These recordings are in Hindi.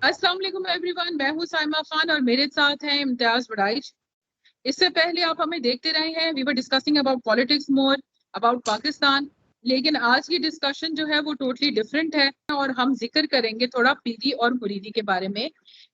अस्सलाम वालेकुम एवरीवन, मैं हूं साइमा खान और मेरे साथ हैं इम्तियाज बड़ाइच। इससे पहले आप हमें देखते रहे हैं, we were discussing about politics more, about Pakistan. लेकिन आज की डिस्कशन जो है वो टोटली डिफरेंट है और हम जिक्र करेंगे थोड़ा पीरी और मुरीदी के बारे में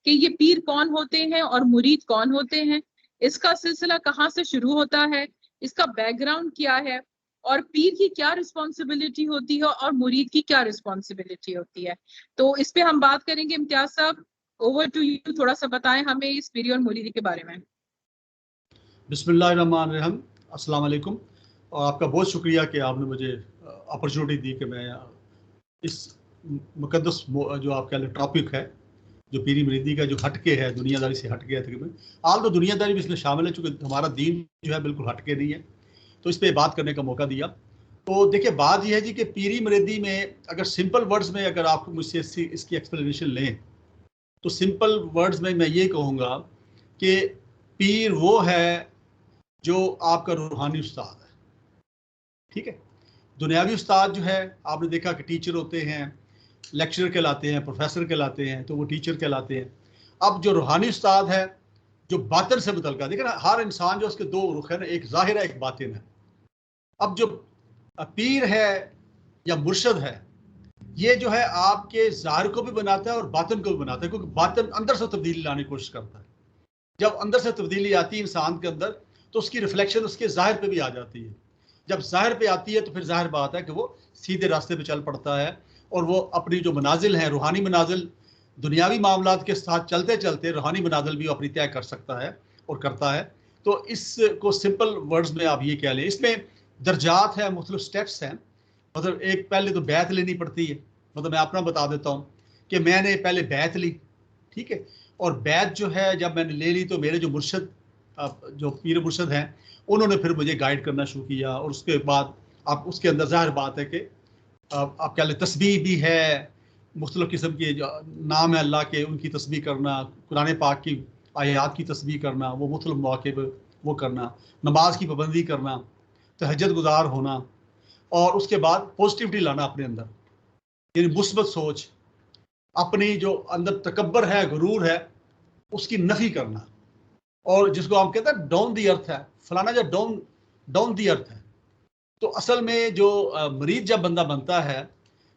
कि ये पीर कौन होते हैं और मुरीद कौन होते हैं, इसका सिलसिला कहाँ से शुरू होता है, इसका बैकग्राउंड क्या है और पीर की क्या रिस्पॉन्सिबिलिटी होती है और मुरीद की क्या रिस्पॉन्सिबिलिटी होती है। तो इस पे हम बात करेंगे। इम्तियाज साहब, ओवर टू यू, थोड़ा सा बताएं हमें इस पीरी और मुरीदी के बारे में। बिस्मिल्लाहिर्रहमानिर्रहीम, अस्सलाम वालेकुम। और आपका बहुत शुक्रिया कि आपने मुझे अपॉर्चुनिटी दी कि मैं इस मुकद्दस जो आप कह लें टॉपिक है, जो पीरी मुरीदी का जो हटके है, दुनियादारी से हटके है तकरीबन। आल तो दुनियादारी भी इसमें शामिल है, चूँकि हमारा दीन जो है बिल्कुल हटके नहीं है, तो इस पर बात करने का मौका दिया। तो देखिए, बात यह है जी कि पीरी मुरीदी में अगर सिंपल वर्ड्स में अगर आप मुझसे इसकी एक्सप्लेनेशन लें तो सिंपल वर्ड्स में मैं ये कहूँगा कि पीर वो है जो आपका रूहानी उस्ताद है। ठीक है, दुनियावी उस्ताद जो है आपने देखा कि टीचर होते हैं, लेक्चरर कहलाते हैं, प्रोफेसर कहलाते हैं, तो वो टीचर कहलाते हैं। अब जो रूहानी उस्ताद है, जो बातिन से मुतल्लिक़, देखिए ना, हर इंसान जो उसके दो रुख है ना, एक ज़ाहिर है, एक बातिन है। अब जो पीर है या मुर्शद है, ये जो है आपके ज़ाहिर को भी बनाता है और बातिन को भी बनाता है, क्योंकि बातिन अंदर से तब्दीली लाने की कोशिश करता है। जब अंदर से तब्दीली आती है इंसान के अंदर, तो उसकी रिफ्लेक्शन उसके ज़ाहिर पे भी आ जाती है। जब ज़ाहिर पे आती है तो फिर ज़ाहिर बात है कि वो सीधे रास्ते पे चल पड़ता है और वो अपनी जो मनाजिल हैं, रूहानी मनाजिल, दुनियावी मामलात के साथ चलते चलते रूहानी मनाजिल भी अपनी तय कर सकता है और करता है। तो इसको सिंपल वर्ड्स में आप ये कह लें, इसमें दर्जात हैं, मुख्तलिफ स्टेप्स हैं। मतलब एक पहले तो बैत लेनी पड़ती है। मतलब मैं अपना बता देता हूँ कि मैंने पहले बैत ली, ठीक है, और बैत जो है जब मैंने ले ली तो मेरे जो मुर्शद, जो पीर मुर्शद हैं, उन्होंने फिर मुझे गाइड करना शुरू किया। और उसके बाद आप उसके अंदर ज़ाहिर बात है कि आप क्या लें, तस्बीह भी है, मुख्तलिफ़ किस्म के जो नाम है अल्लाह के, उनकी तस्बीह करना, कुरान पाक की आयात की तस्बीह करना, वो मुख्तलिफ़ मौके पर वो करना, नमाज की पाबंदी करना, तहज्जुद गुजार होना, और उसके बाद पॉजिटिविटी लाना अपने अंदर, यानी मुस्बत सोच, अपनी जो अंदर तकब्बर है, गुरूर है, उसकी नफ़ी करना। और जिसको हम कहते हैं डाउन दी अर्थ है, फलाना जो डाउन डाउन दी अर्थ है। तो असल में जो मरीज जब बंदा बनता है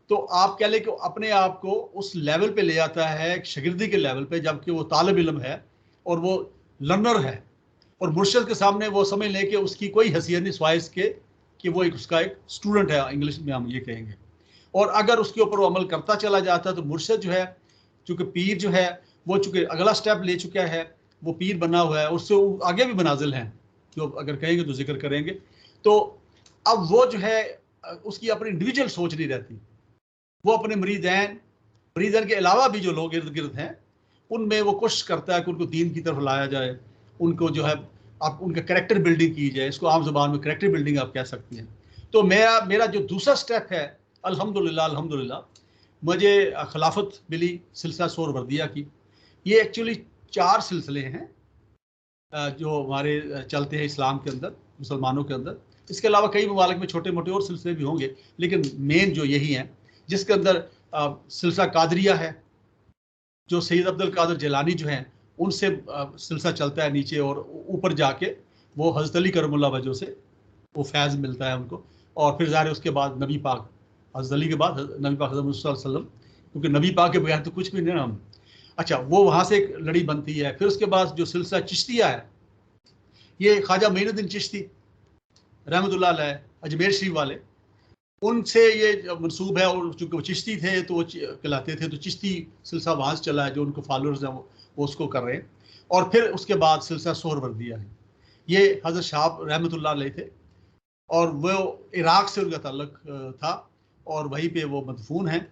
तो आप कह लें कि अपने आप को उस लेवल पे ले आता है, एक शागिर्दी के लेवल पे, जबकि वो तालिब इल्म है और वो लर्नर है, और मुर्शिद के सामने वो समझ लें कि उसकी कोई हैसियत नहीं सिवाय इसके कि वो उसका एक स्टूडेंट है, इंग्लिश में हम ये कहेंगे। और अगर उसके ऊपर वो अमल करता चला जाता है तो मुर्शिद जो है, चूँकि पीर जो है वो चूँकि अगला स्टेप ले चुका है, वो पीर बना हुआ है, उससे आगे भी मनाजिल हैं जो अगर कहेंगे तो जिक्र करेंगे। तो अब वो जो है उसकी अपनी इंडिविजुअल सोच नहीं रहती, वो अपने मरीदैन के अलावा भी जो लोग इर्द गिर्द हैं उनमें वो कोशिश करता है कि उनको दीन की तरफ लाया जाए, उनको जो है आप उनका कैरेक्टर बिल्डिंग की जाए। इसको आम ज़बान में कैरेक्टर बिल्डिंग आप कह सकती हैं। तो मेरा जो दूसरा स्टेप है, अल्हम्दुलिल्लाह मुझे खिलाफत मिली सिलसिला सोहरवर्दिया की। ये एक्चुअली 4 सिलसिले हैं जो हमारे चलते हैं इस्लाम के अंदर, मुसलमानों के अंदर। इसके अलावा कई ममालिक में छोटे मोटे और सिलसिले भी होंगे, लेकिन मेन जो यही हैं, जिसके अंदर सिलसिला कादरिया है, जो सैयद अब्दुल कादिर जिलानी जो हैं उनसे सिलसिला चलता है नीचे, और ऊपर जाके वो हज़रत अली करमुल्लाह वजह से वो फैज़ मिलता है उनको। और फिर ज़ाहिर उसके बाद नबी पाक, हज़रत अली के बाद नबी पाक सल्लल्लाहु अलैहि वसल्लम, क्योंकि नबी पाक के बगैर तो कुछ भी नहीं हम। अच्छा, वो वहाँ से एक लड़ी बनती है। फिर उसके बाद जो सिलसिला चिश्तिया है, ये ख्वाजा मोइनुद्दीन चिश्ती रहमतुल्लाह अलैह, अजमेर शरीफ वाले, उनसे ये मंसूब है। और चूँकि वो चिश्ती थे तो वो कहलाते थे, तो चिश्ती सिलसिला वहाँ से चला है, जो उनको फॉलोअर्स हैं वो उसको कर रहे हैं। और फिर उसके बाद सिलसिला सोहरवर्दिया है, ये हज़रत शाह रहमतुल्लाह अलैह थे, और वो इराक़ से उनका ताल्लुक था और वहीं पे वो मदफून हैं।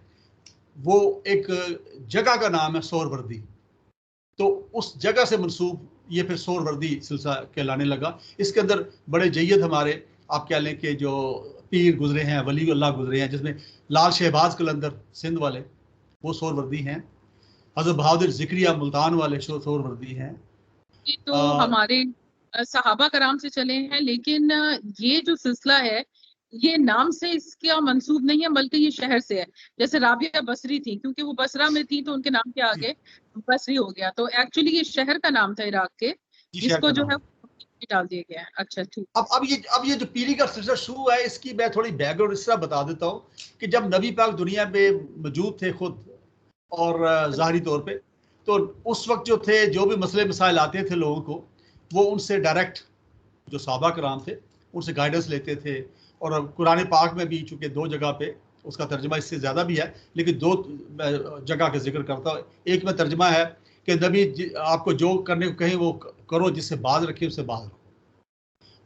वो एक जगह का नाम है सोहरवर्दी, तो उस जगह से मंसूब ये फिर सोहरवर्दी सिलसिला कहलाने लगा। इसके अंदर बड़े जय्यद हमारे आप कह लें कि जो पीर गुजरे हैं, वली अल्लाह गुजरे हैं, जिसमें लाल शहबाज कलंदर सिंध वाले वो सोहरवर्दी हैं, हज़रत बहादुर ज़िक्रिया मुल्तान वाले सोहरवर्दी हैं। तो हमारे सहाबा कराम से चले हैं, लेकिन ये जो सिलसिला है ये नाम से इसका मंसूब नहीं है, बल्कि ये शहर से है। जैसे राबिया बसरी थी, क्योंकि वो बसरा में थी तो उनके नाम के आगे बसरी हो गया। तो एक्चुअली ये शहर का नाम था इराक के, शहर जिसको का जो नाम है है। डाल दिया गया है। अच्छा ठीक। अब ये जो पीरी का सिलसिला शुरू है, इसकी मैं थोड़ी बैकग्राउंड इस तरह बता देता हूँ कि जब नबी पाक दुनिया पे मौजूद थे खुद और ज़ाहरी तौर पे, तो उस वक्त जो थे, जो भी मसले मसाइल आते थे लोगों को, वो उनसे डायरेक्ट, जो सहाबा कराम थे, उनसे गाइडेंस लेते थे। और कुरान पाक में भी चूँकि 2 जगह पे उसका तर्जमा इससे ज़्यादा भी है, लेकिन 2 जगह का जिक्र करता हूँ। एक में तर्जमा है कि नबी आपको जो करने को कहें वो करो, जिससे बाज रखे उससे बाज रखो।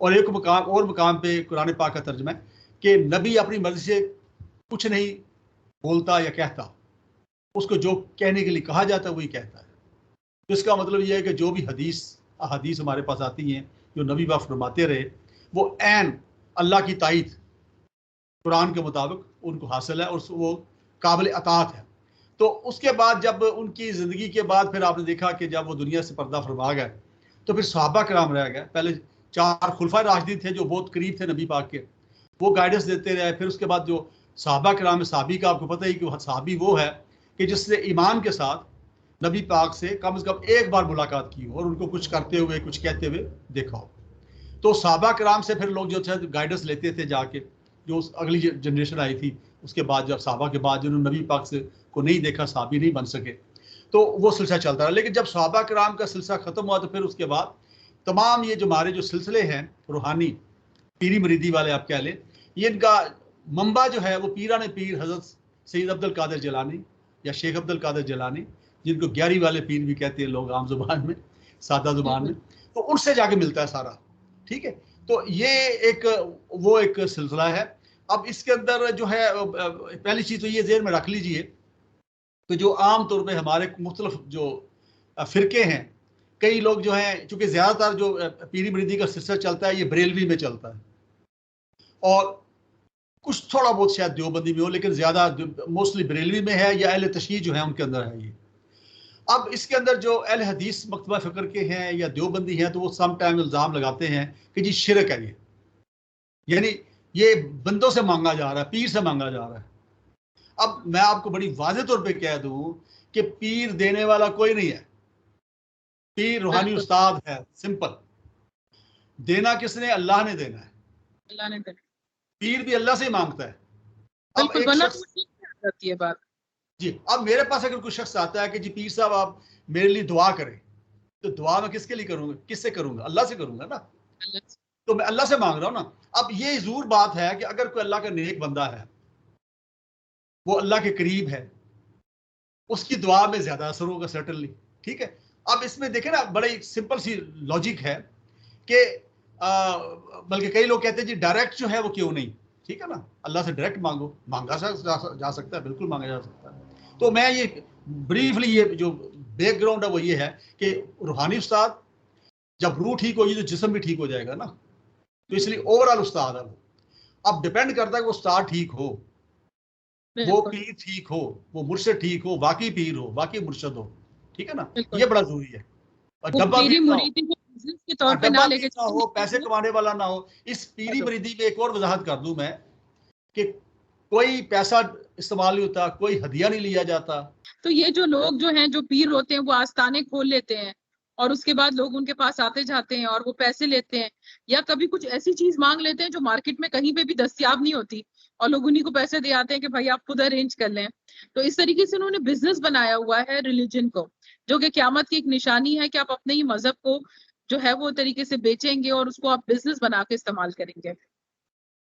और एक मकाम पे कुरान पाक का तर्जमा है कि नबी अपनी मर्जी से कुछ नहीं बोलता या कहता, उसको जो कहने के लिए कहा जाता है वही कहता है। तो इसका मतलब यह है कि जो भी हदीस हमारे पास आती हैं, जो नबी बाप फरमाते रहे, वो ऐन अल्लाह की ताईद कुरान के मुताबिक उनको हासिल है और वो काबिल अतात है। तो उसके बाद जब उनकी ज़िंदगी के बाद फिर आपने देखा कि जब वो दुनिया से पर्दा फरमा गए, तो फिर सहाबा कराम रह गए। पहले 4 खुलफा राशिदीन थे जो बहुत करीब थे नबी पाक के, वो गाइडेंस देते रहे। फिर उसके बाद जो सहाबा कराम, सहाबी का आपको पता ही कि सहाबी वो है कि जिसने ईमान के साथ नबी पाक से कम एक बार मुलाकात की हो और उनको कुछ करते हुए, कुछ कहते हुए देखा हो। तो सहाबा कराम से फिर लोग जो थे गाइडेंस लेते थे जाके, जो अगली जनरेशन आई थी उसके बाद, जब सहाबा के बाद जिन्होंने नबी पाक से को नहीं देखा, सहाबी नहीं बन सके, तो वो सिलसिला चलता रहा। लेकिन जब सहाबा कराम का सिलसिला ख़त्म हुआ, तो फिर उसके बाद तमाम ये जो हमारे जो सिलसिले हैं रूहानी, पीरी मरीदी वाले आप कह लें, ये इनका मंबा जो है वो पीरान पीर हज़रत सैयद अब्दुल कादिर जिलानी या शेख अब्दुल कादिर जिलानी, जिनको ग्यारी वाले पीर भी कहते हैं लोग आम जुबान में, सादा जुबान में, तो उनसे जाके मिलता है सारा। ठीक है, तो ये वो एक सिलसिला है। अब इसके अंदर जो है पहली चीज़ तो ये ज़हन में रख लीजिए कि जो आम तौर पे हमारे मुख्तलिफ जो फ़िरके हैं, कई लोग जो हैं, चूँकि ज़्यादातर जो पीरी मुरीदी का सिलसिला चलता है ये बरेलवी में चलता है, और कुछ थोड़ा बहुत शायद देवबंदी में हो, लेकिन ज़्यादा मोस्टली बरेलवी में है या अहले तशय्युअ जो है उनके अंदर है ये। अब इसके अंदर जो अहले हदीस मकतबा फ़िक्र के हैं या देवबंदी हैं, तो वो सम टाइम इल्ज़ाम लगाते हैं कि जी शिरक है ये, यानी ये बंदों से मांगा जा रहा है, पीर से मांगा जा रहा है। अब मैं आपको बड़ी वाज़ेह तौर पे कह दूं कि पीर देने वाला कोई नहीं है, पीर रूहानी बिल्कुल, उस्ताद है, सिंपल। देना किसने? अल्लाह ने देना है। अल्लाह ने कर, पीर भी अल्लाह से ही मांगता है। अब बिल्कुल, एक वरना तो शख्स, ठीक जाती है बात। जी, अब मेरे पास अगर कोई शख्स आता है कि जी पीर साहब आप मेरे लिए दुआ करें, तो दुआ मैं किसके लिए करूंगा? किससे करूंगा? अल्लाह से करूंगा ना। अल्लाह से। तो मैं अल्लाह से मांग रहा हूं ना। अब ये जरूर बात है कि अगर कोई अल्लाह का नेक बंदा है, वो अल्लाह के करीब है, उसकी दुआ में ज्यादा असर होगा सर्टनली। ठीक है, अब इसमें देखें ना, बड़ी सिंपल सी लॉजिक है कि बल्कि कई लोग कहते हैं जी डायरेक्ट जो है वो क्यों नहीं। ठीक है ना, अल्लाह से डायरेक्ट मांगो, मांगा जा सकता है, बिल्कुल मांगा जा सकता है। तो मैं ये ब्रीफली ये जो बैकग्राउंड है वो ये है कि रूहानी उस्ताद, जब रूह ठीक होगी तो जिस्म भी ठीक हो जाएगा ना, तो इसलिए ओवरऑल उस्ताद है वो। अब डिपेंड करता है कि वो उस्ताद ठीक हो, वो बिल्कुल, पीर ठीक हो, वो मुर्शिद ठीक हो, वाकई पीर हो, वाकई मुर्शिद हो। ठीक है ना, बिल्कुल। ये बड़ा जरूरी है। और वो डब्बा पीरी पीर ना हो, मुरीदी को बिजनेस के तौर पे ना डब्बा लेके पीर ना चले, हो, पैसे वो कमाने वाला ना हो। इस पीरी हेलो, मरीदी में एक और वजाहत कर दूं मैं कि कोई पैसा इस्तेमाल नहीं होता, कोई हदिया नहीं लिया जाता। तो ये जो लोग जो हैं, जो पीर होते हैं, वो आस्थाने खोल लेते हैं और उसके बाद लोग उनके पास आते जाते हैं और वो पैसे लेते हैं, या कभी कुछ ऐसी चीज मांग लेते हैं जो मार्केट में कहीं पे भी दस्तयाब नहीं होती, और लोग उन्हीं को पैसे दे आते हैं कि भाई आप खुद अरेंज कर लें। तो इस तरीके से उन्होंने बिजनेस बनाया हुआ है रिलीजन को, जो कि क्यामत की एक निशानी है कि आप अपने ही मजहब को जो है वो तरीके से बेचेंगे और उसको आप बिजनेस बना के इस्तेमाल करेंगे।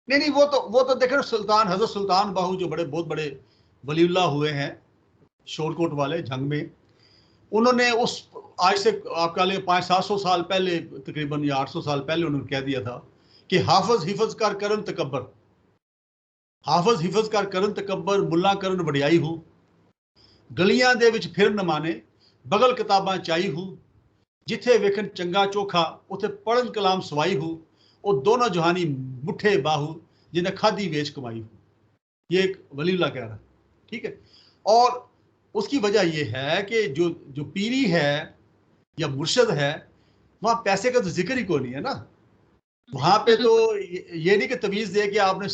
नहीं नहीं, वो तो देखे सुल्तान, हजरत सुल्तान बाहू जो बड़े बहुत बड़े वलीउल्लाह हुए हैं शोरकोट वाले जंग में, उन्होंने उस आज से आपका लिए 500-700 साल पहले तकरीबन, या 800 साल पहले उन्होंने कह दिया था कि हाफज हिफज कर करन तकबर, हाफज हिफज कर करन तकबर, मुल्ला करन वडियाई हूँ, गलियां दे विच फिर न माने, बगल किताबां चाई हूँ, जिथे वेखन चंगा चोखा उथे पढ़न कलाम सवाई हूँ, वो दोनों जहानी मुठे बाहू, जिन्हें खादी वेच कमाई हूँ। ये एक वलीउल्लाह कह रहा है। ठीक है, और उसकी वजह यह है कि जो जो पीरी है या मुर्शद है, वहां पैसे का तो जिक्र ही कोई नहीं है ना। वहां पे तो ये नहीं कि तवीज दे कि आपने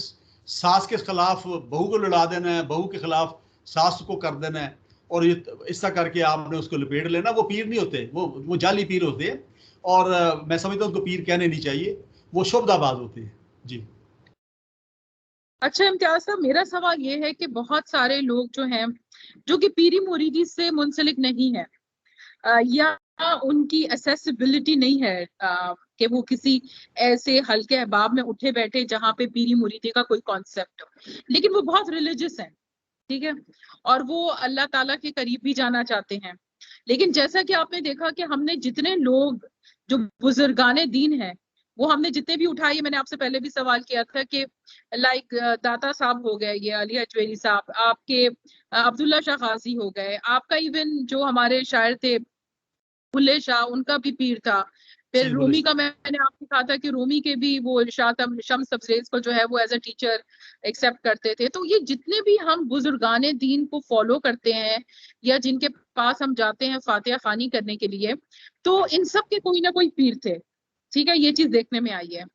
सास के खिलाफ बहू को लड़ा देना है, बहू के खिलाफ सास को कर देना है और ये ऐसा करके आपने उसको लपेट लेना। वो पीर नहीं होते, वो जाली पीर होते हैं और मैं समझता हूँ उनको पीर कहने नहीं चाहिए, वो शोभदाबाज होते हैं। जी अच्छा इम्तियाज साहब, मेरा सवाल ये है कि बहुत सारे लोग जो हैं जो कि पीरी मुरीदी से मुंसलिक नहीं है या उनकी एसेसिबिलिटी नहीं है कि वो किसी ऐसे हल्के अहबाब में उठे बैठे जहां पे पीरी मुरीदी का कोई कॉन्सेप्ट हो, लेकिन वो बहुत रिलीजियस हैं, ठीक है, और वो अल्लाह ताला के करीब भी जाना चाहते हैं। लेकिन जैसा कि आपने देखा कि हमने जितने लोग जो बुजुर्गाने दीन हैं वो हमने जितने भी उठाए, मैंने आपसे पहले भी सवाल किया था कि लाइक दाता साहब हो गए, ये अली हजवेरी साहब, आपके अब्दुल्ला शाह गाजी हो गए, आपका इवन जो हमारे शायर थे बुल्ले शाह, उनका भी पीर था। फिर रूमी का मैंने आपको कहा था कि रूमी के भी वो शम्स तब्रेज़ को जो है वो एज अ टीचर एक्सेप्ट करते थे। तो ये जितने भी हम बुजुर्गाने दीन को फॉलो करते हैं या जिनके पास हम जाते हैं फातिहा खानी करने के लिए, तो इन सब के कोई ना कोई पीर थे, ठीक है, ये चीज देखने में आई है।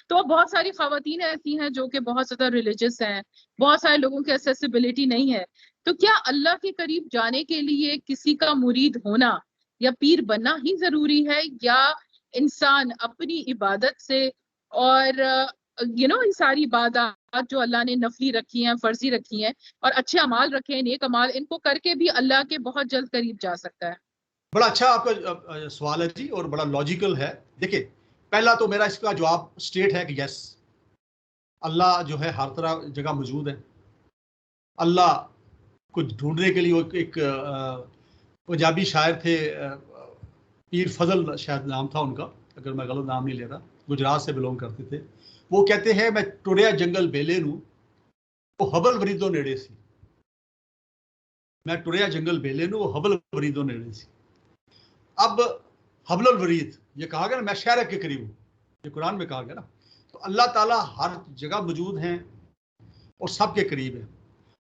तो अब बहुत सारी खवातीन ऐसी हैं जो कि बहुत ज्यादा रिलीजियस हैं, बहुत सारे लोगों की एक्सेसिबिलिटी नहीं है। तो क्या अल्लाह के करीब जाने के लिए किसी का मुरीद होना या पीर बनना ही जरूरी है, या इंसान अपनी इबादत से और इन सारी इबादत जो अल्लाह ने नफली रखी हैं, फर्जी रखी हैं और अच्छे अमाल रखे हैं, नेक अमाल, इनको करके भी अल्लाह के बहुत जल्द करीब जा सकता है? बड़ा अच्छा आपका सवाल है जी और बड़ा लॉजिकल है। देखिए, पहला तो मेरा इसका जवाब स्ट्रेट है कि यस, अल्लाह जो है हर तरह जगह मौजूद है। अल्लाह को ढूंढने के लिए एक पंजाबी शायर थे, पीर फजल शायद नाम था उनका, अगर मैं गलत नाम नहीं ले रहा, गुजरात से बिलोंग करते थे। वो कहते हैं, मैं टुरिया जंगल बेले नू वो हबल वरीदो नेड़े सी। मैं टुरिया जंगल बेले नू वो हबल वरीदो नेड़े सी। अब हबल वरीद ये कहा गया ना, मैं शहर के करीब हूँ, ये कुरान में कहा गया ना। तो अल्लाह ताला हर जगह मौजूद हैं और सबके करीब है,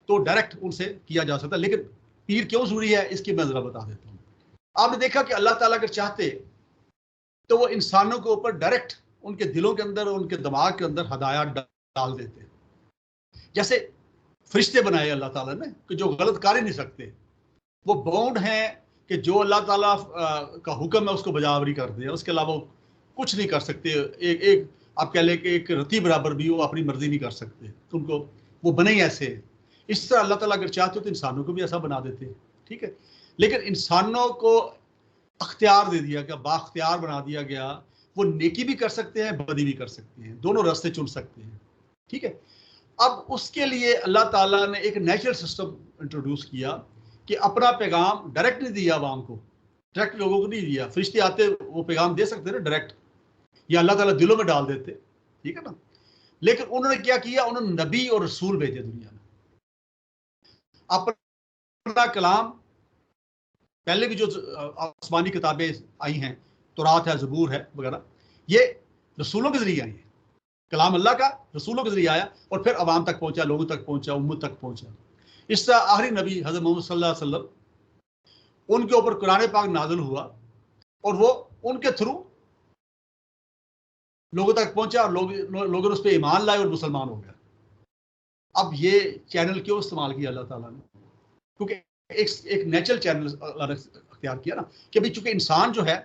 तो डायरेक्ट उनसे किया जा सकता है। लेकिन पीर क्यों जरूरी है इसकी मैं जरा बता देता हूँ। आपने देखा कि अल्लाह ताला अगर चाहते तो वो इंसानों के ऊपर डायरेक्ट उनके दिलों के अंदर, उनके दिमाग के अंदर हदायत डाल देते। जैसे फरिश्ते बनाए अल्लाह ताला ने कि जो गलत कर ही नहीं सकते, वो बाउंड हैं कि जो अल्लाह ताला का हुक्म है उसको बजावरी कर दे, उसके अलावा वो कुछ नहीं कर सकते। एक आप कह लें कि एक रत्ती बराबर भी वो अपनी मर्जी नहीं कर सकते, तो उनको वो बने ही ऐसे। इस तरह अल्लाह ताला अगर चाहते तो इंसानों को भी ऐसा बना देते, ठीक है। लेकिन इंसानों को अख्तियार दे दिया गया, बाख्तियार बना दिया गया, वो नेकी भी कर सकते हैं, बदी भी कर सकते हैं, दोनों रास्ते चुन सकते हैं, ठीक है। अब उसके लिए अल्लाह ताला ने एक नेचुरल सिस्टम इंट्रोड्यूस किया कि अपना पैगाम डायरेक्ट नहीं दिया आवाम को, डायरेक्ट लोगों को नहीं दिया। फरिश्ते आते वो पैगाम दे सकते ना डायरेक्ट, या अल्लाह ताला दिलों में डाल देते, ठीक है ना। लेकिन उन्होंने क्या किया, उन्होंने नबी और रसूल भेजे दुनिया में। अपना कलाम, पहले भी जो आसमानी किताबें आई हैं, तौरात है, ज़बूर है वगैरह, ये रसूलों के जरिए आई है। कलाम अल्लाह का रसूलों के जरिए आया और फिर अवाम तक पहुंचा, लोगों तक पहुंचा, उम्मत तक पहुंचा। इस तरह आखिरी नबी हज़रत मोहम्मद सल्लल्लाहु अलैहि वसल्लम, उनके ऊपर कुरान पाक नाज़िल हुआ और वो उनके थ्रू लोगों तक पहुंचा और लोगों ने उस पर ईमान लाए और मुसलमान हो गए। अब ये चैनल क्यों इस्तेमाल किया अल्लाह ताला ने? क्योंकि एक नेचुरल चैनल अल्लाह ने अख्तियार किया ना, कि अभी चूंकि इंसान जो है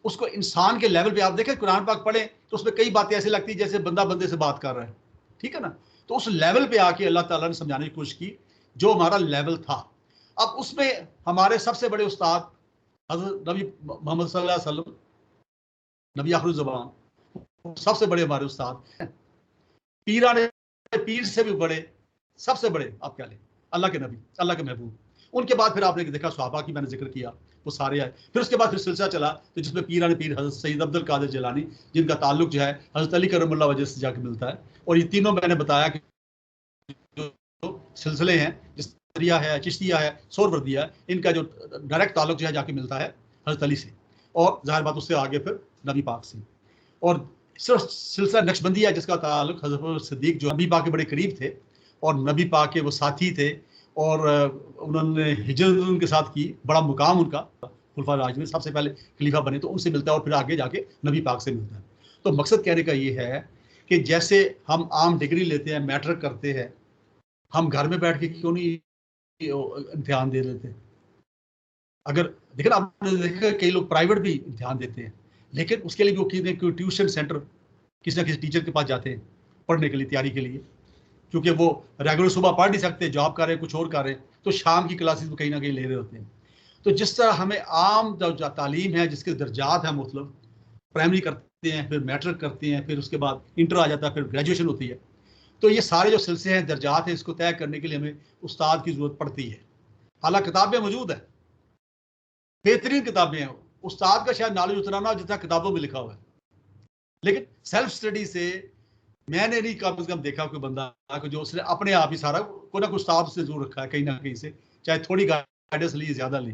उसको इंसान के लेवल पे, आप देखें कुरान पाक पढ़ें तो उसमें कई बातें ऐसी लगती है जैसे बंदा बंदे से बात कर रहा है, ठीक है ना। तो उस लेवल पे आके अल्लाह ताला ने समझाने की कोशिश की जो हमारा लेवल था। अब उसमें हमारे सबसे बड़े उस्ताद हज़रत नबी मोहम्मद सल्लल्लाहु अलैहि वसल्लम, नबी आखिर ज़बान, सबसे बड़े हमारे उस्ताद हैं। पीराने पीर से भी बड़े, सबसे बड़े आप क्या लें, अल्लाह के नबी, अल्लाह के महबूब। उनके बाद फिर आपने देखा सहाबा की मैंने जिक्र किया, वो सारे आए। फिर उसके बाद फिर सिलसिला चला, तो जिसमें पीराने पीर हज़रत सैयद अब्दुल कादिर जिलानी, जिनका ताल्लुक जो है हज़रत अली करमुल्लाह वजह से जाके मिलता है। और ये तीनों मैंने बताया कि जो सिलसिले हैं, जिस्तिया है, चिश्तिया है, सोहरवर्दिया है, इनका जो डायरेक्ट ताल्लुक जो है जाके मिलता है हज़रत अली से, और जाहिर बात उससे आगे फिर नबी पाक से। और सिर्फ सिलसिला नक्शबंदी है जिसका ताल्लुक हज़रत सिद्दीक जो नबी पाक के बड़े करीब थे और नबी पाक के वो साथी थे, और उन्होंने हिजरत उनके साथ की, बड़ा मुकाम उनका खुलफा राशिदीन में सबसे पहले खलीफा बने, तो उनसे मिलता है और फिर आगे जाके नबी पाक से मिलता है। तो मकसद कहने का ये है कि जैसे हम आम डिग्री लेते हैं, मैट्रिक करते हैं, हम घर में बैठ के क्यों नहीं इम्तिहान दे लेते? अगर देखिए आपने देखा कई लोग प्राइवेट भी इम्तिहान देते हैं, लेकिन उसके लिए भी वो कोई ट्यूशन सेंटर किसी ना किसी टीचर के पास जाते हैं पढ़ने के लिए, तैयारी के लिए, क्योंकि वो रेगुलर सुबह पढ़ नहीं सकते, जॉब कर रहे हैं, कुछ और कर रहे हैं, तो शाम की क्लासेस में कहीं ना कहीं ले रहे होते हैं। तो जिस तरह हमें आम जो तालीम है जिसके दर्जात हैं, मतलब प्राइमरी करते हैं, फिर मैट्रिक करते हैं, फिर उसके बाद इंटर आ जाता है, फिर ग्रेजुएशन होती है, तो ये सारे जो सिलसिले हैं, दर्जात हैं, इसको तय करने के लिए हमें उस्ताद की जरूरत पड़ती है। हालांकि किताबें मौजूद है, बेहतरीन किताबें हैं, उस्ताद का शायद नॉलेज उतना ना जितना किताबों में लिखा हुआ है, लेकिन सेल्फ स्टडी से मैंने नहीं कम से कम देखा कोई बंदा जो उसने अपने आप ही सारा कोई ना कोई उस्ताद से जरूर रखा है कहीं ना कहीं से, चाहे थोड़ी गाइडेंस ली ज्यादा ली।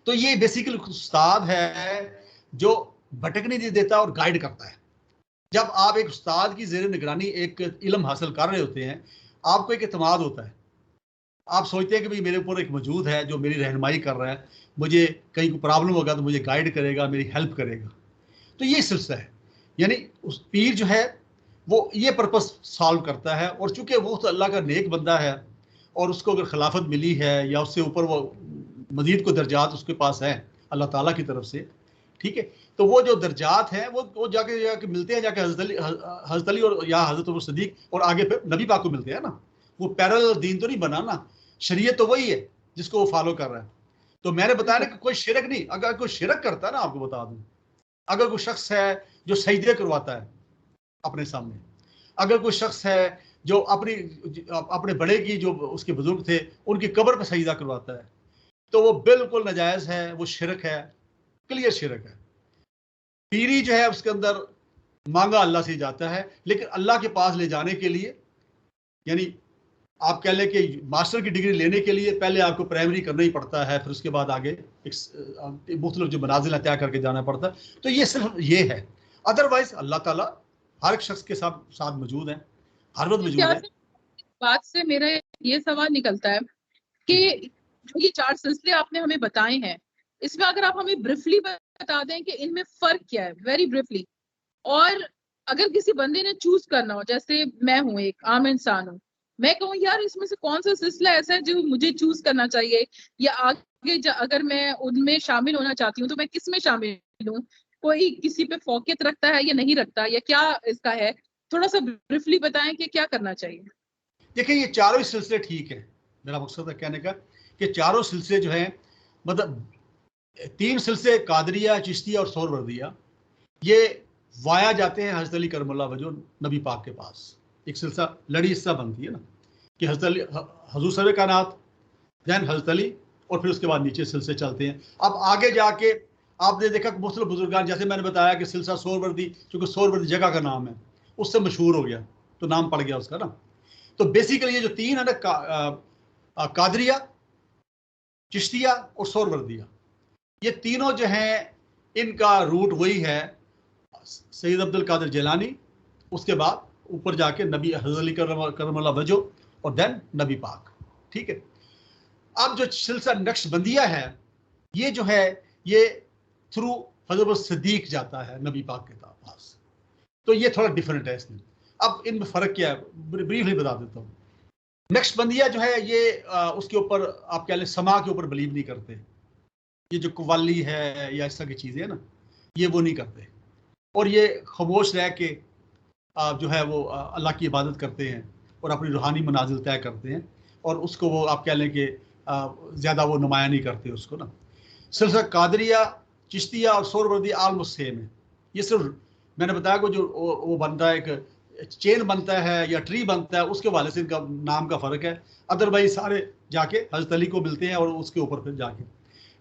तो ये बेसिकली उस्ताद है जो भटकने नहीं देता और गाइड करता है। जब आप एक उस्ताद की ज़ेर निगरानी एक इल्म हासिल कर रहे होते हैं, आपको एक एतमाद होता है, आप सोचते हैं कि भाई मेरे ऊपर एक मौजूद है जो मेरी रहनुमाई कर रहा है, मुझे कहीं कोई प्रॉब्लम होगा तो मुझे गाइड करेगा, मेरी हेल्प करेगा। तो ये सिलसिला है, यानी उस पीर जो है वो ये पर्पस सॉल्व करता है। और चूंकि वो तो अल्लाह का नेक बंदा है और उसको अगर खिलाफत मिली है या उससे ऊपर वो मजीद को दर्जात उसके पास हैं अल्लाह ताला की तरफ से, ठीक है, तो वो जो दर्जात हैं वो जाके मिलते हैं, जाके हज़रत अली और या हज़रत अबू सिद्दीक और आगे फिर नबी पाक को मिलते हैं ना। वो पैरेलल दीन तो नहीं बना ना, शरीयत तो वही है जिसको वो फॉलो कर रहा है। तो मैंने बताया ना कि कोई शिरक नहीं, अगर कोई शिरक करता है ना, आपको बता दूं, अगर कोई शख्स है जो सजदे करवाता है अपने सामने, अगर कोई शख्स है जो अपने बड़े की जो उसके बुजुर्ग थे उनकी कब्र पर सजदा करवाता है, तो वो बिल्कुल नाजायज है, वो शिरक है, क्लियर शिरक है। पीरी जो है उसके अंदर मांगा अल्लाह से जाता है, लेकिन अल्लाह के पास ले जाने के लिए, यानी आप कह लें कि मास्टर की डिग्री लेने के लिए पहले आपको प्राइमरी करना ही पड़ता है, फिर उसके बाद आगे एक मुख्तलिफ जो मनाजिल तय करके जाना पड़ता है। तो ये सिर्फ ये है, अदरवाइज अल्लाह ताला हर एक शख्स के साथ मौजूद है, हर वक्त मौजूद है। बात से मेरा ये सवाल निकलता है कि जो ये 4 सिलसिले आपने हमें बताए हैं, इसमें अगर आप हमें ब्रीफली बता दें कि इनमें फर्क क्या है, वेरी ब्रीफली। और अगर किसी बंदे ने चूज करना हो, जैसे मैं हूँ, एक आम इंसान हूँ, मैं कहूँ यार इसमें से कौन सा सिलसिला ऐसा है जो मुझे चूज करना चाहिए, या आगे अगर मैं उनमें शामिल होना चाहती हूँ तो मैं किस में शामिल हूँ, कोई किसी पे फोकियत रखता है या नहीं रखता, या क्या इसका है, थोड़ा सा ब्रीफली बताएं कि क्या करना चाहिए। देखिए ये चारों ही सिलसिले ठीक है, मेरा मकसद है कहने का कि चारों सिलसिले जो हैं, मतलब 3 सिलसिले कादरिया, चिश्तिया और सोहरवर्दिया, ये वाया जाते हैं हज़रत अली करमुल्लाह वजह नबी पाक के पास। एक सिलसिला लड़ी हिस्सा बनती है ना कि हज़रत अली, हुज़ूर सर्व कायनात, दैन हज़रत अली, और फिर उसके बाद नीचे सिलसिले चलते हैं। अब आगे जाके आपने देखा कि मुख्तलिफ बुजुर्गान, जैसे मैंने बताया कि सिलसिला सोहरवर्दी, चूँकि सोहरवर्दी जगह का नाम है, उससे मशहूर हो गया तो नाम पड़ गया उसका ना। तो बेसिकली ये जो 3 है ना, कादरिया, चिश्तिया और सोहरवर्दिया, ये तीनों जो हैं इनका रूट वही है सैयद अब्दुल कादिर जिलानी, उसके बाद ऊपर जाके नबी हज़रत अली करमुल्लाह वजह और देन नबी पाक, ठीक है। अब जो सिलसिला नक्शबंदिया है, ये जो है ये थ्रू हज़रत सिद्दीक जाता है नबी पाक के पास, तो ये थोड़ा डिफरेंट है इसमें। अब इनमें फ़र्क क्या है, ब्रीफली बता देता हूँ। नक्शबंदिया जो है ये उसके ऊपर आप कह लें समा के ऊपर बिलीव नहीं करते, ये जो कव्वाली है या इस तरह की चीज़ें हैं ना, ये वो नहीं करते, और ये खामोश रह के जो है वो अल्लाह की इबादत करते हैं और अपनी रूहानी मनाजिल तय करते हैं, और उसको वो आप कह लें कि ज़्यादा वो नुमाया नहीं करते उसको ना। सिलसिला कादरिया, चिश्तिया और सोहरवर्दी ऑलमोस्ट सेम है। ये सिर्फ मैंने बताया कि जो वो बनता है, एक चेन बनता है या ट्री बनता है, उसके वाले से इनका नाम का फ़र्क है। अदरवाइज सारे जाके हज़रत अली को मिलते हैं और उसके ऊपर फिर जाके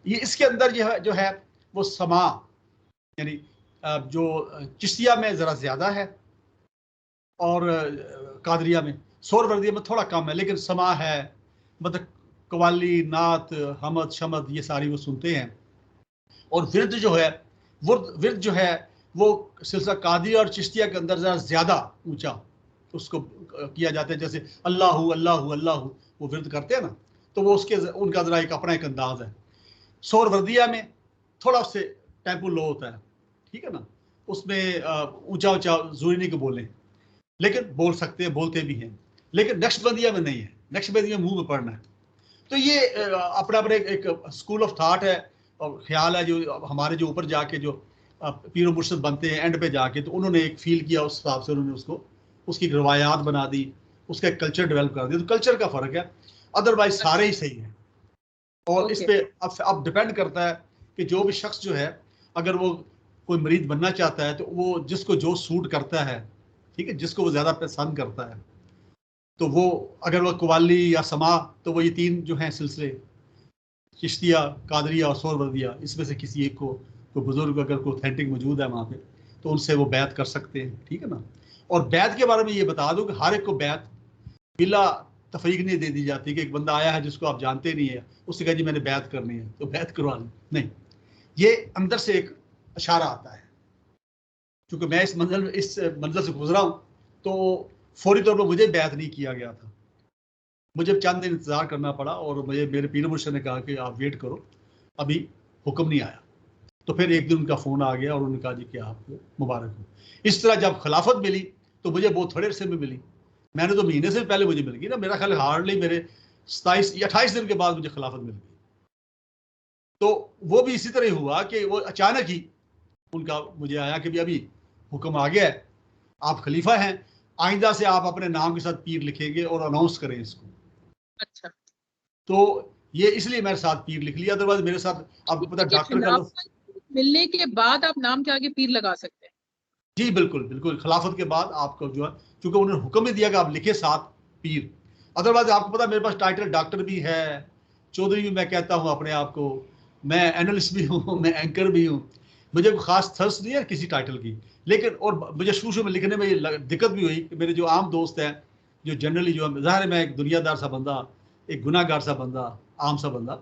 ये इसके अंदर जो है वो समा, यानी जो चिश्तिया में ज़रा ज़्यादा है और कादरिया में, सोहरवर्दिया में थोड़ा कम है, लेकिन समा है, मतलब कवाली, नात, हमद, शमद ये सारी वो सुनते हैं। और विरद जो है, विरद जो है वो सिलसिला कादरिया और चिश्तिया के अंदर ज़रा ज़्यादा ऊंचा उसको किया जाता है, जैसे अल्लाहु अल्लाहु अल्लाहु वो विरद करते हैं ना, तो वो उनका ज़रा एक अपना एक अंदाज है। सोहरवर्दिया में थोड़ा उससे टेम्पो लो होता है, ठीक है ना, उसमें ऊंचा ऊंचा जरूरी नहीं कि बोलें, लेकिन बोल सकते हैं, बोलते भी हैं, लेकिन नक्शबंदिया में नहीं है। नक्शबंदिया मुंह में पढ़ना है। तो ये अपना अपने एक स्कूल ऑफ थॉट है और ख्याल है जो हमारे जो ऊपर जाके जो पीर और मुर्शद बनते हैं एंड पे जाके, तो उन्होंने एक फील किया, उस हिसाब से उन्होंने उसको उसकी रवायात बना दी, उसका एक कल्चर डेवलप कर दिया। तो कल्चर का फर्क है, अदरवाइज सारे ही सही है। और इस पे अब डिपेंड करता है कि जो भी शख्स जो है, अगर वो कोई मरीज बनना चाहता है तो वो जिसको जो सूट करता है, ठीक है, जिसको वो ज़्यादा पसंद करता है, तो वो अगर वो कवाली या समा, तो वो ये तीन जो हैं सिलसिले, चिश्तिया, कादरिया और सोहरवर्दिया, इसमें से किसी एक को कोई बुजुर्ग अगर कोई ऑथेंटिक मौजूद है वहाँ पे, तो उनसे वो बैत कर सकते हैं, ठीक है ना। और बैत के बारे में ये बता दूं कि हर एक को बैत बिला तफरीक नहीं दे दी जाती कि एक बंदा आया है जिसको आप जानते नहीं है, उससे कहा जी मैंने बैत करनी है तो बैत करवा ली, नहीं। ये अंदर से एक इशारा आता है। क्योंकि मैं इस मंजिल से गुजरा हूँ, तो फौरी तौर पर मुझे बैत नहीं किया गया था, मुझे चंद दिन इंतज़ार करना पड़ा और मुझे मेरे पीर मुर्शिद ने कहा कि आप वेट करो, अभी हुक्म नहीं आया। तो फिर एक दिन उनका फ़ोन आ गया और उन्होंने कहा जी कि आपको मुबारक हो। इस तरह जब खिलाफत मिली तो मुझे बहुत थोड़े अरसे में मिली, मैंने तो महीने से पहले मुझे मिल गई ना, मेरा ख्याल हार्डली मेरे 27 या 28 दिन के बाद मुझे खिलाफत मिल गई। तो वो भी इसी तरह ही हुआ कि वो अचानक ही उनका मुझे आया कि अभी हुक्म आ गया है, आप खलीफा हैं, आइंदा से आप अपने नाम के साथ पीर लिखेंगे और अनाउंस करें इसको। अच्छा, तो ये इसलिए मेरे साथ पीर लिख लिया, अदरवाइज मेरे साथ आपको पता डॉक्टर का मिलने के बाद आप नाम के आगे पीर लगा सकते हैं। जी बिल्कुल बिल्कुल, खिलाफत के बाद आपको जो है, क्योंकि उन्होंने हुक्म ही दिया कि आप लिखे साथ पीर, अदरवाइज आपको पता मेरे पास टाइटल डॉक्टर भी है, चौधरी भी मैं कहता हूँ अपने आप को, मैं एनालिस्ट भी हूँ, मैं एंकर भी हूँ, मुझे कोई खास थर्स्ट नहीं है किसी टाइटल की। लेकिन और मुझे शुरू में लिखने में ये दिक्कत भी हुई कि मेरे जो आम दोस्त हैं, जो जनरली जो ज़ाहिर है मैं एक दुनियादार सा बंदा, एक गुनाहगार सा बंदा, आम सा बंदा,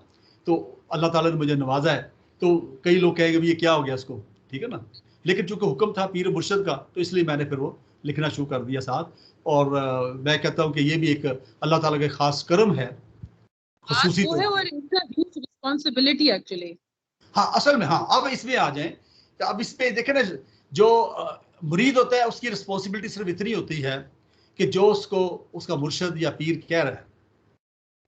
तो अल्लाह ताला ने मुझे नवाजा है, तो कई लोग कहेंगे भी ये क्या हो गया इसको, ठीक है ना। लेकिन चूंकि हुक्म था पीर मुर्शिद का, तो इसलिए मैंने फिर वो लिखना शुरू कर दिया साथ। और मैं कहता हूँ कि ये भी एक अल्लाह ताला का खास करम है, खुसूसी वो है और it's a huge responsibility actually. हाँ असल में, हाँ अब इसमें आ जाएं तो अब इस पे देखें ना, जो मुरीद होता है उसकी रिस्पॉन्सिबिलिटी सिर्फ इतनी होती है कि जो उसको उसका मुर्शिद या पीर कह रहा है,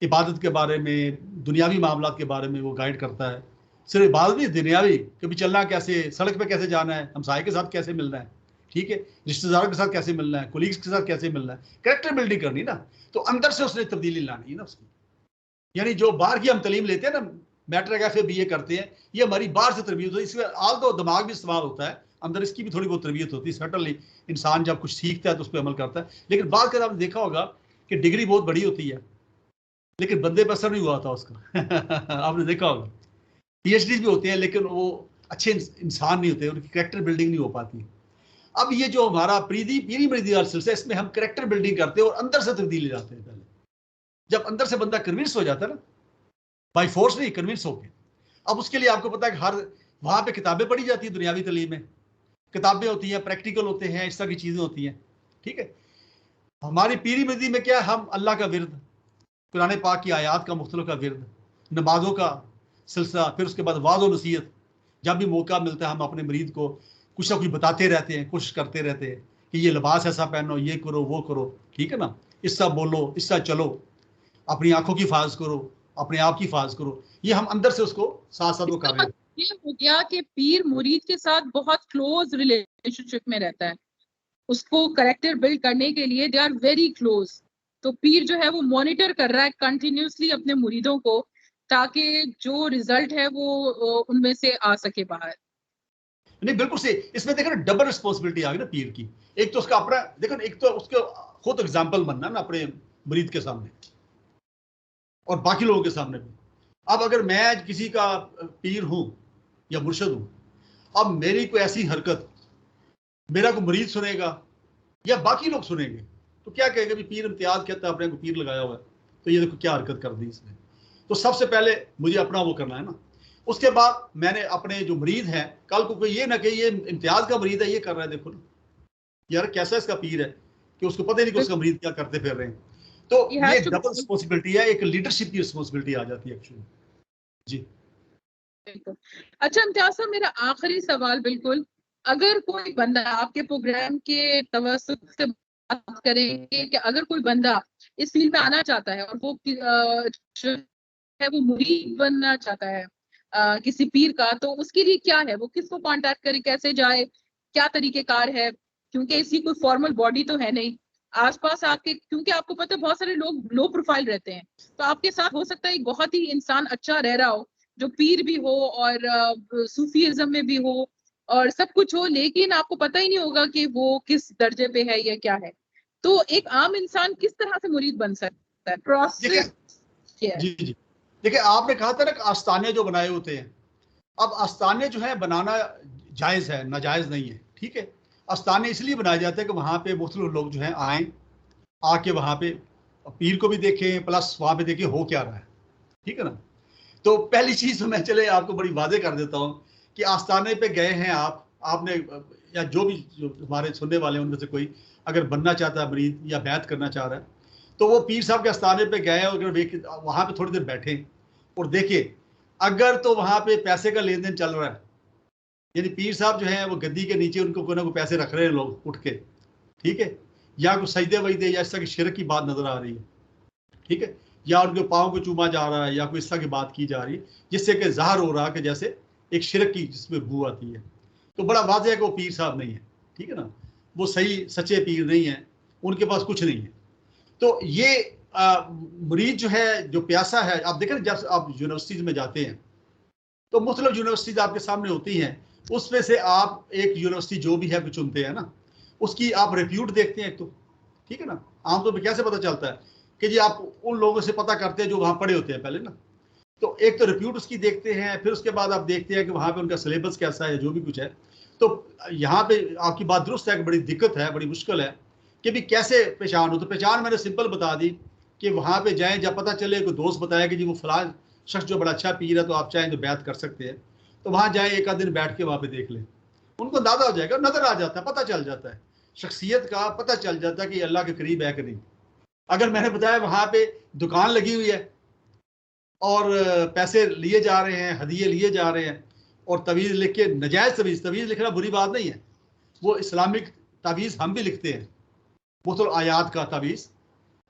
इबादत के बारे में, दुनियावी मामलात के बारे में वो गाइड करता है। सिर्फ इबादत नहीं, दुनियावी, कभी चलना कैसे, सड़क पे कैसे जाना है, हमसाये के साथ कैसे मिलना है, ठीक है, रिश्तेदारों के साथ कैसे मिलना है, कोलीग्स के साथ कैसे मिलना है, कैरेक्टर बिल्डिंग करनी ना। तो अंदर से उसने तब्दीली लानी है ना उसकी। यानी जो बाहर की हम तलीम लेते हैं ना, मैट्रिक एफ BA करते हैं, ये हमारी बाहर से तरबियत होती है। इसमें आल तो दिमाग भी इस्तेमाल होता है, अंदर इसकी भी थोड़ी बहुत तरबियत होती है। सर्टनली इंसान जब कुछ सीखता है तो उस पर अमल करता है। लेकिन बाद के आपने देखा होगा कि डिग्री बहुत बड़ी होती है लेकिन बंदे पर असर नहीं हुआ था उसका आपने देखा होगा। PhD भी होते हैं लेकिन वो अच्छे इंसान नहीं होते, उनकी कैरेक्टर बिल्डिंग नहीं हो पाती। अब ये जो हमारा पीरी मरीदी वाला सिलसिला, इसमें हम कैरेक्टर बिल्डिंग करते हैं और अंदर से तब्दीली लाते हैं। पहले जब अंदर से बंदा कन्विंस हो जाता है ना, बाई फोर्स नहीं, कन्विंस हो गए। अब उसके लिए आपको पता है कि हर वहां पे किताबें पढ़ी जाती है, दुनियावी तालीम में किताबें होती हैं, प्रैक्टिकल होते हैं, इस तरह की चीजें होती हैं, ठीक है। हमारी पीरी मरीदी में क्या है, हम अल्लाह का विरद, कुरान पाक की आयात का मुख्तलिफ का विरद, नमाजों का सिलसिला, फिर उसके बाद वाज़ और नसीहत। जब भी मौका मिलता है हम अपने मरीद को कुछ ना कुछ बताते रहते हैं, कोशिश करते रहते हैं कि ये लिबास ऐसा पहनो, ये करो, वो करो, ठीक है ना, इससा बोलो, इससा चलो, अपनी आंखों की हिफाजत करो, अपने आप की हिफाजत करो। ये हम अंदर से उसको साथ साथ वो कर रहे हैं। ये हो गया कि पीर मुरीद के साथ बहुत क्लोज रिलेशनशिप में रहता है, उसको कैरेक्टर बिल्ड करने के लिए दे आर वेरी क्लोज। तो पीर जो है वो मॉनिटर कर रहा है कंटिन्यूसली अपने मुरीदों को, ताकि जो रिजल्ट है वो उनमें से आ सके बाहर। नहीं बिल्कुल सही। इसमें देखो ना डबल रिस्पॉन्सिबिलिटी आ गई ना पीर की। एक तो उसका अपना देखो, एक तो उसके खुद एग्जाम्पल बनना ना अपने मुरीद के सामने और बाकी लोगों के सामने भी। अब अगर मैं किसी का पीर हूं या मुर्शद हूं, अब मेरी कोई ऐसी हरकत मेरा कोई मुरीद सुनेगा या बाकी लोग सुनेंगे तो क्या कहेगा, भी पीर इम्तियाज कहता है अपने को पीर लगाया हुआ है, तो ये देखो क्या हरकत कर दी इसने। तो सबसे पहले मुझे अपना वो करना है ना। उसके बाद मैंने अपने जो मरीद हैं, कल को कोई ये ना कि ये इम्तियाज का मरीद है, ये कर रहा है, देखो ना यार कैसा इसका पीर है कि उसको पता ही नहीं कि उसका मरीद क्या करते फिर रहे हैं। तो ये डबल रिस्पॉन्सिबिलिटी है, एक लीडरशिप की रिस्पॉन्सिबिलिटी आ जाती है एक्चुअली। जी अच्छा इम्तियाज साहब, मेरा आखिरी सवाल बिल्कुल अगर कोई बंदा आपके प्रोग्राम के तवज्जुह से बात करेंगे कि अगर कोई बंदा इस फील्ड में आना चाहता है और वो जो है वो मुरीद बनना चाहता है किसी पीर का, तो उसके लिए क्या है, वो किसको कांटेक्ट करे, कैसे जाए, क्या तरीकेकार है? क्योंकि इसकी कोई फॉर्मल बॉडी तो है नहीं आसपास आपके, क्योंकि आपको पता है बहुत सारे लोग लो प्रोफाइल रहते हैं, तो आपके साथ हो सकता है एक बहुत ही इंसान अच्छा रह रहा हो जो पीर भी हो और सूफीइज्म में भी हो और सब कुछ हो, लेकिन आपको पता ही नहीं होगा कि वो किस दर्जे पे है या क्या है। तो एक आम इंसान किस तरह से मुरीद बन सकता है? प्रोसेस क्या है? जी जी, देखिए आपने कहा था ना कि आस्थाने जो बनाए होते हैं, अब आस्थाने जो है बनाना जायज़ है, नाजायज़ नहीं है, ठीक है। आस्थाने इसलिए बनाए जाते हैं कि वहाँ पे मुख्तलिफ लोग जो हैं आएँ, आके वहाँ पे पीर को भी देखें, प्लस वहाँ पे देखिए हो क्या रहा है, ठीक है ना। तो पहली चीज़ तो मैं चले आपको बड़ी वादे कर देता हूँ कि आस्थाने पे गए हैं आपने, या जो भी जो हमारे सुनने वाले हैं उनमें से कोई अगर बनना चाहता है मरीद या बैत करना चाह रहा है, तो वो पीर साहब के आस्थाने पे गए और अगर वहाँ पे थोड़ी देर बैठे और देखे, अगर तो वहाँ पे पैसे का लेन देन चल रहा है, यानी पीर साहब जो है वो गद्दी के नीचे उनको कोई ना कोई पैसे रख रहे हैं लोग उठ के, ठीक है, या कुछ सजदे वजदे या इस तरह की शिरक की बात नजर आ रही है, ठीक है, या उनके पाँव को चूमा जा रहा है या कोई इस तरह की बात की जा रही है जिससे कि ज़ाहिर हो रहा है कि जैसे एक शिरक की जिसमें बू आती है, तो बड़ा वाज़ेह है कि वो पीर साहब नहीं है, ठीक है ना, वो सही सच्चे पीर नहीं है, उनके पास कुछ नहीं है। तो ये मुरीद जो है जो प्यासा है, आप देखें जब आप यूनिवर्सिटीज़ में जाते हैं तो मुख्तलिफ यूनिवर्सिटीज़ आपके सामने होती हैं, उसमें से आप एक यूनिवर्सिटी जो भी है वो चुनते हैं ना, उसकी आप रिप्यूट देखते हैं एक तो, ठीक है ना। आमतौर पर कैसे पता चलता है कि जी आप उन लोगों से पता करते हैं जो वहाँ पढ़े होते हैं पहले ना, तो एक तो रिप्यूट उसकी देखते हैं, फिर उसके बाद आप देखते हैं कि वहाँ पे उनका सिलेबस कैसा है, जो भी कुछ है। तो यहाँ पे आपकी बात दुरुस्त है कि बड़ी दिक्कत है, बड़ी मुश्किल है कि भी कैसे पहचान हो। तो पहचान मैंने सिंपल बता दी कि वहाँ पे जाएं, जब पता चले कोई दोस्त बताया कि जी वो फलां शख्स जो बड़ा अच्छा पीर है, तो आप चाहें तो बैत कर सकते हैं, तो वहाँ जाएं, एक आध दिन बैठ के वहाँ पे देख लें, उनको अंदाजा हो जाएगा, नजर आ जाता है, पता चल जाता है, शख्सियत का पता चल जाता है कि अल्लाह के करीब है कि नहीं। अगर मैंने बताया वहाँ पे दुकान लगी हुई है और पैसे लिए जा रहे हैं, हदिये लिए जा रहे हैं, और तवीज़ लिख के, नजायज़ तवीज़ लिखना बुरी बात नहीं है, वो इस्लामिक तवीज़ हम भी लिखते हैं, मुख्तलिफ आयात का तवीज़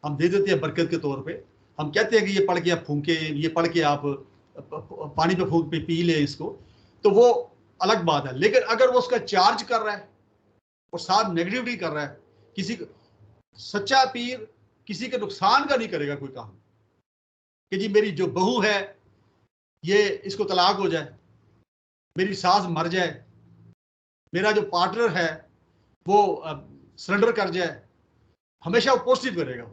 हम दे देते हैं बरकत के तौर पे। हम कहते हैं कि ये पढ़ के आप फूंके, ये पढ़ के आप पानी पे फूंक पे पी लें इसको, तो वो अलग बात है। लेकिन अगर वो उसका चार्ज कर रहा है और साथ नेगेटिविटी कर रहा है, किसी सच्चा पीर किसी के नुकसान का नहीं करेगा कोई काम, कि जी मेरी जो बहू है ये इसको तलाक हो जाए, मेरी सास मर जाए, मेरा जो पार्टनर है वो सरेंडर कर जाए, हमेशा वो पॉजिटिव करेगा,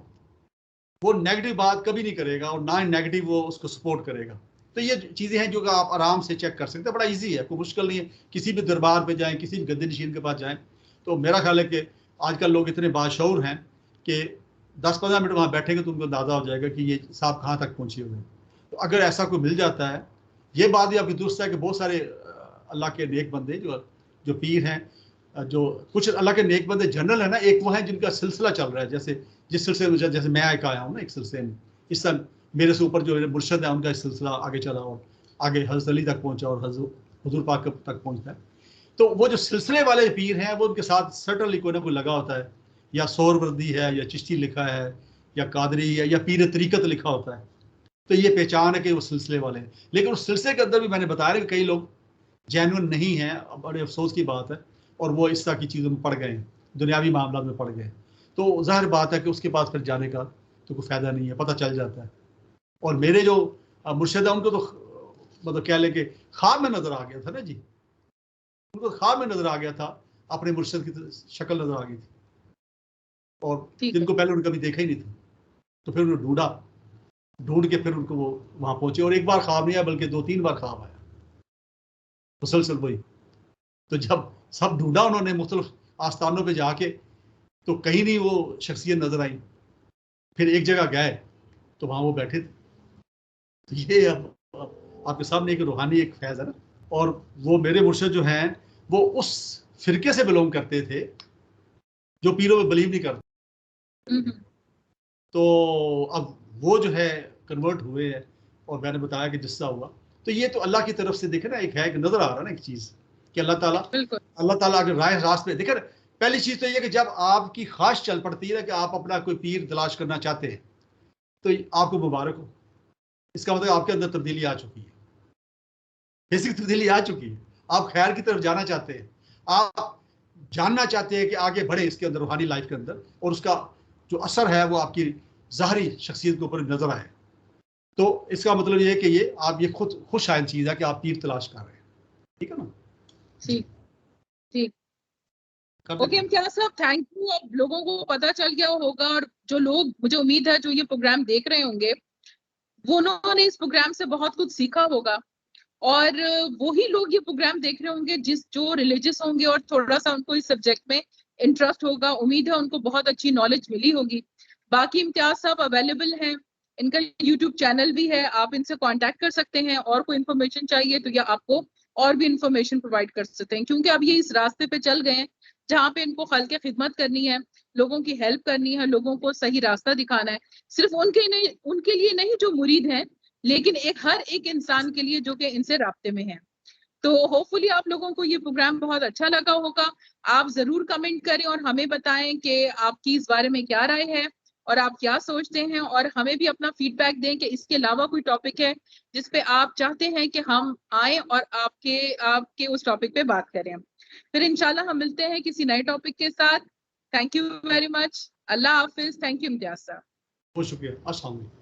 वो नेगेटिव बात कभी नहीं करेगा और ना नेगेटिव वो उसको सपोर्ट करेगा। तो ये चीज़ें हैं जो आप आराम से चेक कर सकते हैं, बड़ा इजी है, कोई मुश्किल नहीं है। किसी भी दरबार पे जाएं, किसी भी गद्दी नशीन के पास जाएं, तो मेरा ख्याल है कि आजकल लोग इतने बाशऊर हैं कि 10-15 मिनट वहाँ बैठेंगे तो उनको अंदाज़ा हो जाएगा कि ये साहब कहाँ तक पहुँचे हुए हैं। तो अगर ऐसा कोई मिल जाता है, ये बात भी आपकी दुरुस्त है कि बहुत सारे अल्लाह के नेक बंदे जो पीर हैं, जो कुछ अल्लाह के नेक बंदे जनरल है ना, एक वो है जिनका सिलसिला चल रहा है, जैसे जिस सिलसिले में जैसे मैं एक आया हूँ ना एक सिलसिले में, इस समय मेरे से ऊपर जो मुर्शद है उनका सिलसिला आगे चला और आगे हज़रत अली तक पहुँचा और हुजूर पाक तक पहुँचता है। तो वो जो सिलसिले वाले पीर हैं वो उनके साथ सर्टनली कोई ना कोई लगा होता है, या सोहरवर्दी है, या चिश्ती लिखा है, या कादरी है, या पीर तरीकत लिखा होता है। तो ये पहचान है कि वो सिलसिले वाले हैं। लेकिन उस सिलसिले के अंदर भी मैंने बताया कि कई लोग जेन्युइन नहीं हैं, बड़े अफसोस की बात है, और वो इस तरह की चीज़ों में पड़ गए हैं, दुनियावी मामला में पड़ गए, तो ज़ाहिर बात है कि उसके पास फिर जाने का तो कोई फ़ायदा नहीं है, पता चल जाता है। और मेरे जो मुर्शिद है उनको तो मतलब क्या लेके ख्वाब में नज़र आ गया था ना जी, उनको ख्वाब में नज़र आ गया था, अपने मुर्शिद की शक्ल नज़र आ गई थी, और जिनको पहले उन्होंने कभी देखा ही नहीं था, तो फिर उन्होंने ढूंढ के फिर उनको वो वहाँ पहुँचे, और एक बार ख्वाब नहीं आया बल्कि 2-3 बार ख्वाब आया मुसलसल वही। तो जब सब ढूंढा उन्होंने मुख्तलिफ आस्थानों पे जाके, तो कहीं नहीं वो शख्सियत नजर आई, फिर एक जगह गए तो वहाँ वो बैठे थे। तो ये अब आपके सामने एक रूहानी एक फैज़ है ना। और वो मेरे मुर्शिद जो हैं वो उस फिरके से बिलोंग करते थे जो पीरों में बिलीव नहीं करते। तो अब वो जो है कन्वर्ट हुए हैं, और मैंने बताया कि जिससा हुआ, तो ये तो अल्लाह की तरफ से देखे ना, एक है, एक नजर आ रहा है ना एक चीज़ कि अल्लाह ताला अल्लाह ताला अगर राह रास्ते देखिए, पहली चीज तो ये कि जब आपकी ख्वाहिश चल पड़ती है कि आप अपना कोई पीर तलाश करना चाहते हैं तो आपको मुबारक हो। इसका मतलब आपके अंदर तब्दीली आ चुकी है, बेसिक तब्दीली आ चुकी है। आप खैर की तरफ जाना चाहते हैं, आप जानना चाहते हैं कि आगे बढ़े इसके अंदर रूहानी लाइफ के अंदर, और उसका जो असर है वो आपकी ज़ाहरी शख्सियत के ऊपर नजर आए। तो इसका मतलब ये है कि ये आप ये खुद खुश आयन चीज़ है कि आप पीर तलाश कर रहे हैं। ठीक है ना? ठीक ठीक। ओके इम्तियाज साहब, थैंक यू। अब लोगों को पता चल गया होगा, और जो लोग, मुझे उम्मीद है जो ये प्रोग्राम देख रहे होंगे वो उन्होंने इस प्रोग्राम से बहुत कुछ सीखा होगा, और वही लोग ये प्रोग्राम देख रहे होंगे जो रिलीजियस होंगे और थोड़ा सा उनको इस सब्जेक्ट में इंटरेस्ट होगा। उम्मीद है उनको बहुत अच्छी नॉलेज मिली होगी। बाकी इम्तियाज साहब अवेलेबल हैं, इनका यूट्यूब चैनल भी है, आप इनसे कांटेक्ट कर सकते हैं, और कोई इन्फॉर्मेशन चाहिए तो ये आपको और भी इन्फॉर्मेशन प्रोवाइड कर सकते हैं, क्योंकि अब ये इस रास्ते पे चल गए हैं जहाँ पे इनको खल के खिदमत करनी है, लोगों की हेल्प करनी है, लोगों को सही रास्ता दिखाना है। सिर्फ उनके लिए नहीं जो मुरीद हैं, लेकिन हर एक इंसान के लिए जो कि इनसे राब्ते में है। तो होपफुली आप लोगों को ये प्रोग्राम बहुत अच्छा लगा होगा। आप जरूर कमेंट करें और हमें बताएं कि आपकी इस बारे में क्या राय है और आप क्या सोचते हैं, और हमें भी अपना फीडबैक दें कि इसके अलावा कोई टॉपिक है जिस पे आप चाहते हैं कि हम आए और आपके उस टॉपिक पे बात करें। फिर इंशाल्लाह हम मिलते हैं किसी नए टॉपिक के साथ। Thank you very much. Allah Hafiz. Thank you Imtiaz साहब। बहुत शुक्रिया। अस्सलाम वालेकुम।